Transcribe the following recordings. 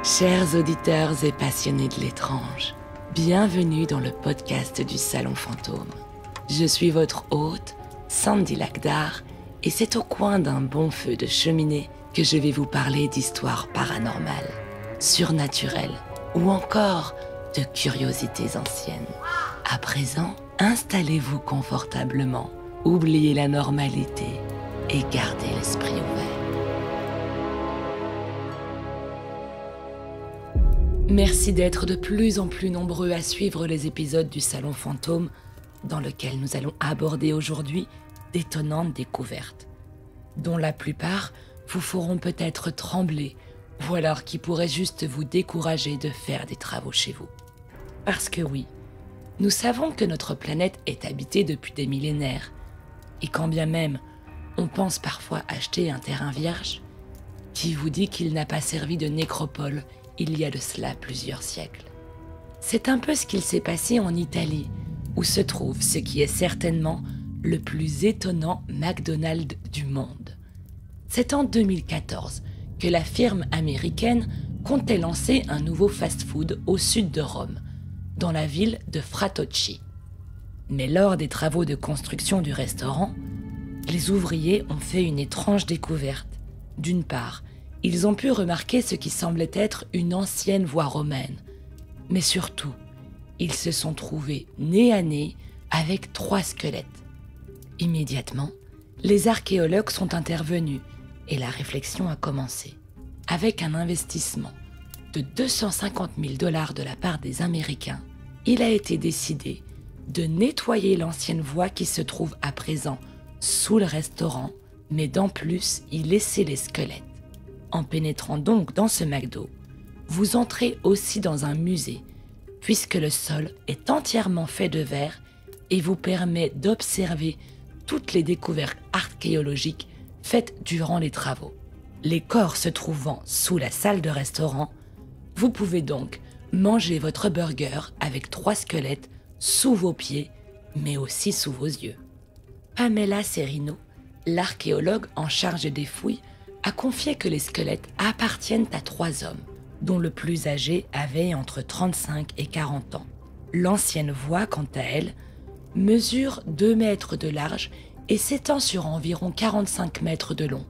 Chers auditeurs et passionnés de l'étrange, bienvenue dans le podcast du Salon Fantôme. Je suis votre hôte, Sandy Lakdar, et c'est au coin d'un bon feu de cheminée que je vais vous parler d'histoires paranormales, surnaturelles ou encore de curiosités anciennes. À présent, installez-vous confortablement, oubliez la normalité et gardez l'esprit ouvert. Merci d'être de plus en plus nombreux à suivre les épisodes du Salon Fantôme, dans lequel nous allons aborder aujourd'hui d'étonnantes découvertes, dont la plupart vous feront peut-être trembler, ou alors qui pourraient juste vous décourager de faire des travaux chez vous. Parce que oui, nous savons que notre planète est habitée depuis des millénaires, et quand bien même on pense parfois acheter un terrain vierge, qui vous dit qu'il n'a pas servi de nécropole il y a de cela plusieurs siècles? C'est un peu ce qu'il s'est passé en Italie, où se trouve ce qui est certainement le plus étonnant McDonald's du monde. C'est en 2014 que la firme américaine comptait lancer un nouveau fast-food au sud de Rome, dans la ville de Fratocci. Mais lors des travaux de construction du restaurant, les ouvriers ont fait une étrange découverte. D'une part, ils ont pu remarquer ce qui semblait être une ancienne voie romaine. Mais surtout, ils se sont trouvés nez à nez avec 3 squelettes. Immédiatement, les archéologues sont intervenus et la réflexion a commencé. Avec un investissement de $250 000 de la part des Américains, il a été décidé de nettoyer l'ancienne voie qui se trouve à présent sous le restaurant, mais d'en plus y laisser les squelettes. En pénétrant donc dans ce McDo, vous entrez aussi dans un musée, puisque le sol est entièrement fait de verre et vous permet d'observer toutes les découvertes archéologiques faites durant les travaux. Les corps se trouvant sous la salle de restaurant, vous pouvez donc manger votre burger avec 3 squelettes sous vos pieds, mais aussi sous vos yeux. Pamela Serino, l'archéologue en charge des fouilles, a confié que les squelettes appartiennent à 3 hommes, dont le plus âgé avait entre 35 et 40 ans. L'ancienne voie, quant à elle, mesure 2 mètres de large et s'étend sur environ 45 mètres de long.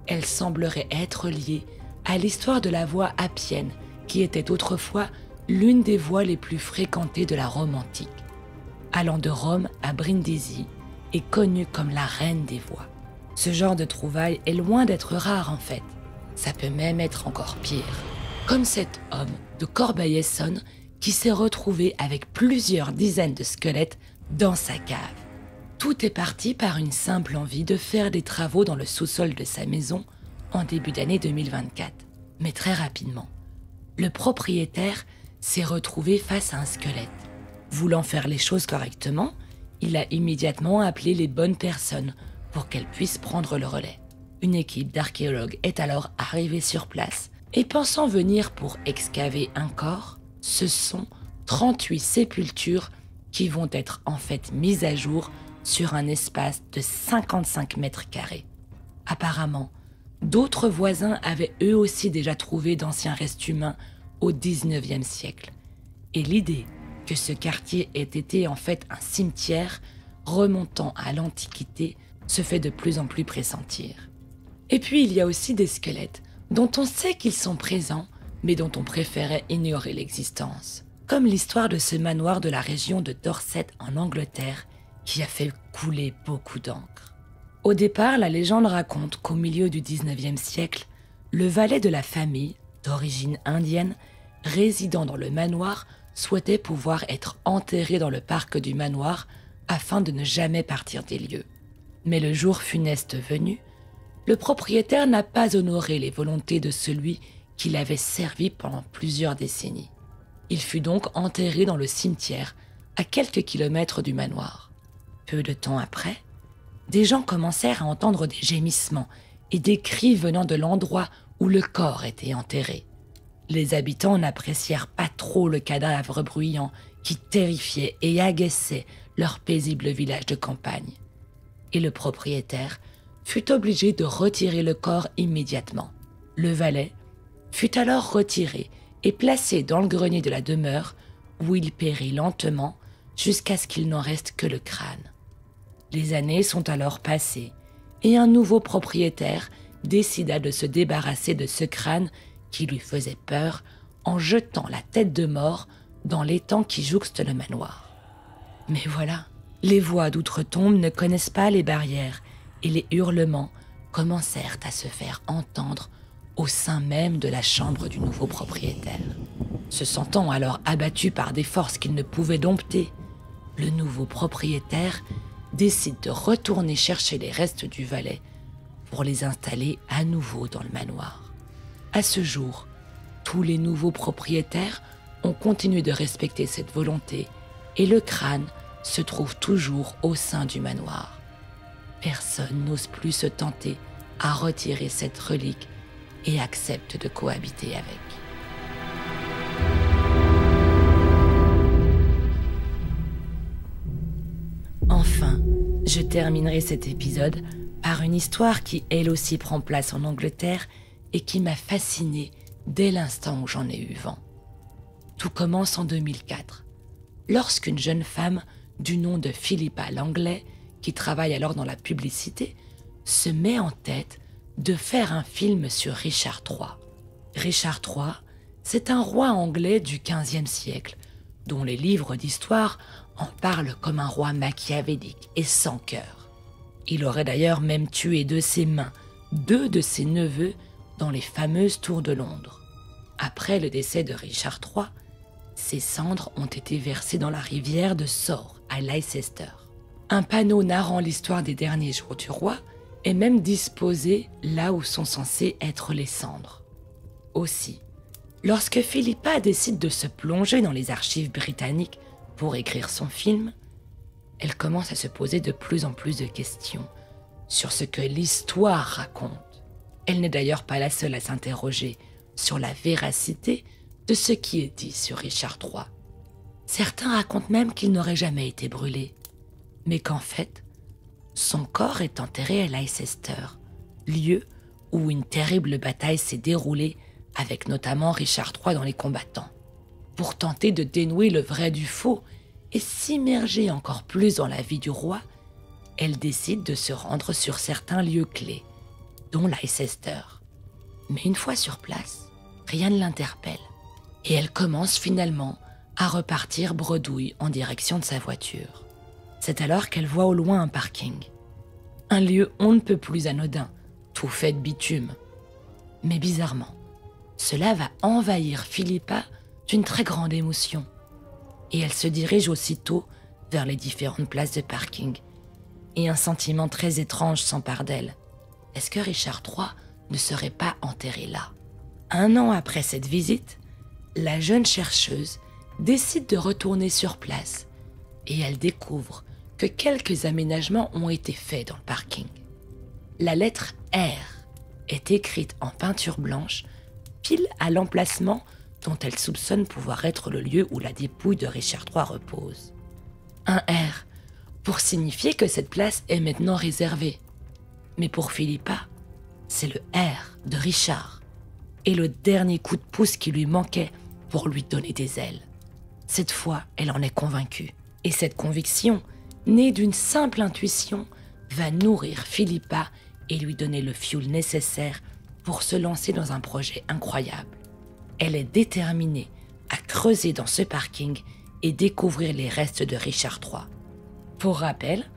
Elle semblerait être liée à l'histoire de la voie appienne, qui était autrefois l'une des voies les plus fréquentées de la Rome antique. Allant de Rome à Brindisi, est connue comme la reine des voies. Ce genre de trouvailles est loin d'être rare en fait. Ça peut même être encore pire. Comme cet homme de Corbeil-Essonnes qui s'est retrouvé avec plusieurs dizaines de squelettes dans sa cave. Tout est parti par une simple envie de faire des travaux dans le sous-sol de sa maison en début d'année 2024. Mais très rapidement, le propriétaire s'est retrouvé face à un squelette. Voulant faire les choses correctement, il a immédiatement appelé les bonnes personnes pour qu'elles puissent prendre le relais. Une équipe d'archéologues est alors arrivée sur place et pensant venir pour excaver un corps, ce sont 38 sépultures qui vont être en fait mises à jour sur un espace de 55 mètres carrés. Apparemment, d'autres voisins avaient eux aussi déjà trouvé d'anciens restes humains au 19e siècle. Et l'idée que ce quartier ait été en fait un cimetière remontant à l'Antiquité se fait de plus en plus pressentir. Et puis il y a aussi des squelettes dont on sait qu'ils sont présents, mais dont on préférait ignorer l'existence. Comme l'histoire de ce manoir de la région de Dorset en Angleterre, qui a fait couler beaucoup d'encre. Au départ, la légende raconte qu'au milieu du 19e siècle, le valet de la famille, d'origine indienne, résidant dans le manoir, souhaitait pouvoir être enterré dans le parc du manoir afin de ne jamais partir des lieux. Mais le jour funeste venu, le propriétaire n'a pas honoré les volontés de celui qui l'avait servi pendant plusieurs décennies. Il fut donc enterré dans le cimetière, à quelques kilomètres du manoir. Peu de temps après, des gens commencèrent à entendre des gémissements et des cris venant de l'endroit où le corps était enterré. Les habitants n'apprécièrent pas trop le cadavre bruyant qui terrifiait et agaçait leur paisible village de campagne. Et le propriétaire fut obligé de retirer le corps immédiatement. Le valet fut alors retiré et placé dans le grenier de la demeure où il périt lentement jusqu'à ce qu'il n'en reste que le crâne. Les années sont alors passées et un nouveau propriétaire décida de se débarrasser de ce crâne qui lui faisait peur en jetant la tête de mort dans l'étang qui jouxte le manoir. Mais voilà, les voix d'outre-tombe ne connaissent pas les barrières et les hurlements commencèrent à se faire entendre au sein même de la chambre du nouveau propriétaire. Se sentant alors abattu par des forces qu'il ne pouvait dompter, le nouveau propriétaire décide de retourner chercher les restes du valet pour les installer à nouveau dans le manoir. À ce jour, tous les nouveaux propriétaires ont continué de respecter cette volonté et le crâne se trouve toujours au sein du manoir. Personne n'ose plus se tenter à retirer cette relique et accepte de cohabiter avec. Enfin, je terminerai cet épisode par une histoire qui elle aussi prend place en Angleterre et qui m'a fascinée dès l'instant où j'en ai eu vent. Tout commence en 2004, lorsqu'une jeune femme du nom de Philippa Langley, qui travaille alors dans la publicité, se met en tête de faire un film sur Richard III. Richard III, c'est un roi anglais du XVe siècle, dont les livres d'histoire en parlent comme un roi machiavélique et sans cœur. Il aurait d'ailleurs même tué de ses mains 2 de ses neveux dans les fameuses tours de Londres. Après le décès de Richard III, ses cendres ont été versées dans la rivière de Soar, à Leicester. Un panneau narrant l'histoire des derniers jours du roi est même disposé là où sont censées être les cendres. Aussi, lorsque Philippa décide de se plonger dans les archives britanniques pour écrire son film, elle commence à se poser de plus en plus de questions sur ce que l'histoire raconte. Elle n'est d'ailleurs pas la seule à s'interroger sur la véracité de ce qui est dit sur Richard III. Certains racontent même qu'il n'aurait jamais été brûlé, mais qu'en fait, son corps est enterré à Leicester, lieu où une terrible bataille s'est déroulée avec notamment Richard III dans les combattants. Pour tenter de dénouer le vrai du faux et s'immerger encore plus dans la vie du roi, elle décide de se rendre sur certains lieux clés, dont Leicester. Mais une fois sur place, rien ne l'interpelle et elle commence finalement à repartir bredouille en direction de sa voiture. C'est alors qu'elle voit au loin un parking. Un lieu on ne peut plus anodin, tout fait de bitume. Mais bizarrement, cela va envahir Philippa d'une très grande émotion. Et elle se dirige aussitôt vers les différentes places de parking. Et un sentiment très étrange s'empare d'elle. Est-ce que Richard III ne serait pas enterré là? 1 an après cette visite, la jeune chercheuse décide de retourner sur place et elle découvre que quelques aménagements ont été faits dans le parking. La lettre R est écrite en peinture blanche, pile à l'emplacement dont elle soupçonne pouvoir être le lieu où la dépouille de Richard III repose. Un R pour signifier que cette place est maintenant réservée. Mais pour Philippa, c'est le R de Richard et le dernier coup de pouce qui lui manquait pour lui donner des ailes. Cette fois, elle en est convaincue. Et cette conviction, née d'une simple intuition, va nourrir Philippa et lui donner le fioul nécessaire pour se lancer dans un projet incroyable. Elle est déterminée à creuser dans ce parking et découvrir les restes de Richard III. Pour rappel,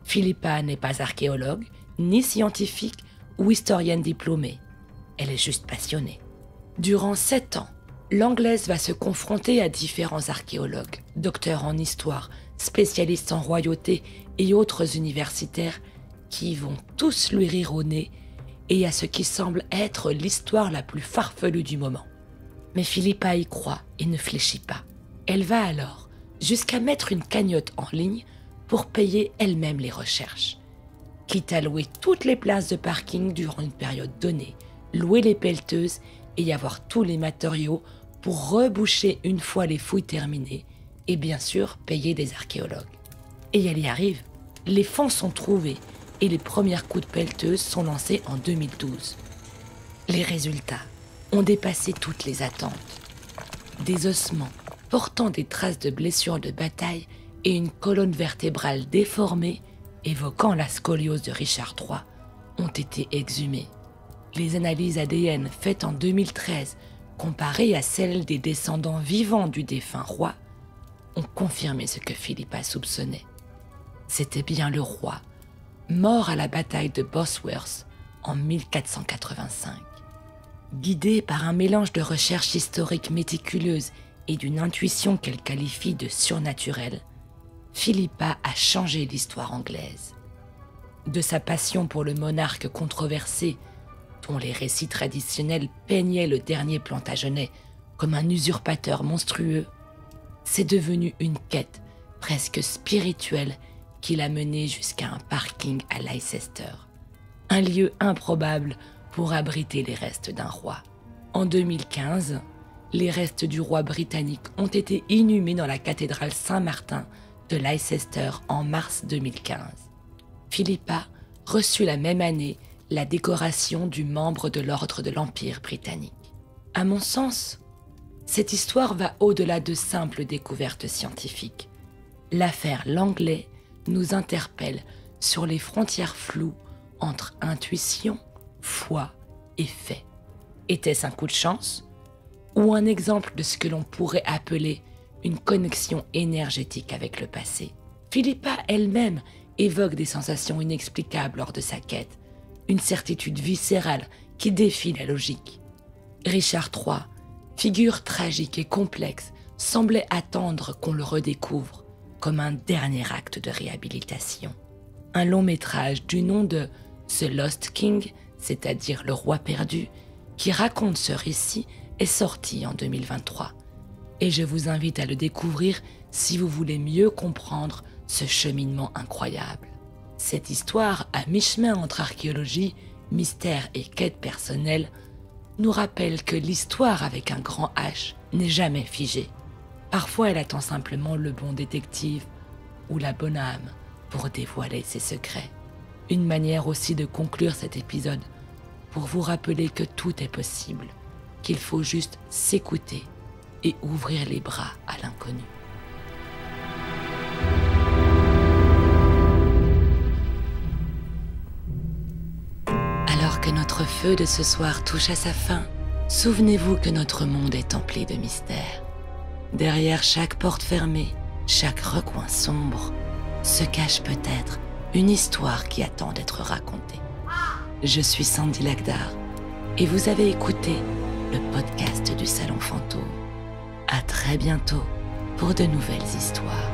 Philippa n'est pas archéologue, ni scientifique ou historienne diplômée. Elle est juste passionnée. Durant 7 ans, l'Anglaise va se confronter à différents archéologues, docteurs en histoire, spécialistes en royauté et autres universitaires qui vont tous lui rire au nez et à ce qui semble être l'histoire la plus farfelue du moment. Mais Philippa y croit et ne fléchit pas. Elle va alors jusqu'à mettre une cagnotte en ligne pour payer elle-même les recherches. Quitte à louer toutes les places de parking durant une période donnée, louer les pelleteuses et y avoir tous les matériaux pour reboucher une fois les fouilles terminées et bien sûr payer des archéologues. Et elle y arrive. Les fonds sont trouvés et les premières coups de pelleteuse sont lancés en 2012. Les résultats, ont dépassé toutes les attentes. Des ossements portant des traces de blessures de bataille et une colonne vertébrale déformée, évoquant la scoliose de Richard III, ont été exhumés. Les analyses ADN faites en 2013, comparées à celles des descendants vivants du défunt roi, ont confirmé ce que Philippa soupçonnait. C'était bien le roi, mort à la bataille de Bosworth en 1485. Guidée par un mélange de recherches historiques méticuleuses et d'une intuition qu'elle qualifie de surnaturelle, Philippa a changé l'histoire anglaise. De sa passion pour le monarque controversé, dont les récits traditionnels peignaient le dernier Plantagenet comme un usurpateur monstrueux, c'est devenu une quête presque spirituelle qui l'a menée jusqu'à un parking à Leicester, un lieu improbable pour abriter les restes d'un roi. En 2015, les restes du roi britannique ont été inhumés dans la cathédrale Saint-Martin de Leicester en mars 2015. Philippa reçut la même année la décoration du membre de l'ordre de l'Empire britannique. À mon sens, cette histoire va au-delà de simples découvertes scientifiques. L'affaire Langley nous interpelle sur les frontières floues entre intuition, foi et fait. Était-ce un coup de chance ou un exemple de ce que l'on pourrait appeler une connexion énergétique avec le passé? Philippa elle-même évoque des sensations inexplicables lors de sa quête, une certitude viscérale qui défie la logique. Richard III, figure tragique et complexe, semblait attendre qu'on le redécouvre comme un dernier acte de réhabilitation. Un long métrage du nom de The Lost King, c'est-à-dire le roi perdu, qui raconte ce récit, est sorti en 2023. Et je vous invite à le découvrir si vous voulez mieux comprendre ce cheminement incroyable. Cette histoire, à mi-chemin entre archéologie, mystère et quête personnelle, nous rappelle que l'histoire avec un grand H n'est jamais figée. Parfois, elle attend simplement le bon détective ou la bonne âme pour dévoiler ses secrets. Une manière aussi de conclure cet épisode pour vous rappeler que tout est possible, qu'il faut juste s'écouter et ouvrir les bras à l'inconnu. Alors que notre feu de ce soir touche à sa fin, souvenez-vous que notre monde est empli de mystères. Derrière chaque porte fermée, chaque recoin sombre, se cache peut-être une histoire qui attend d'être racontée. Je suis Sandy Lagdar et vous avez écouté le podcast du Salon Fantôme. À très bientôt pour de nouvelles histoires.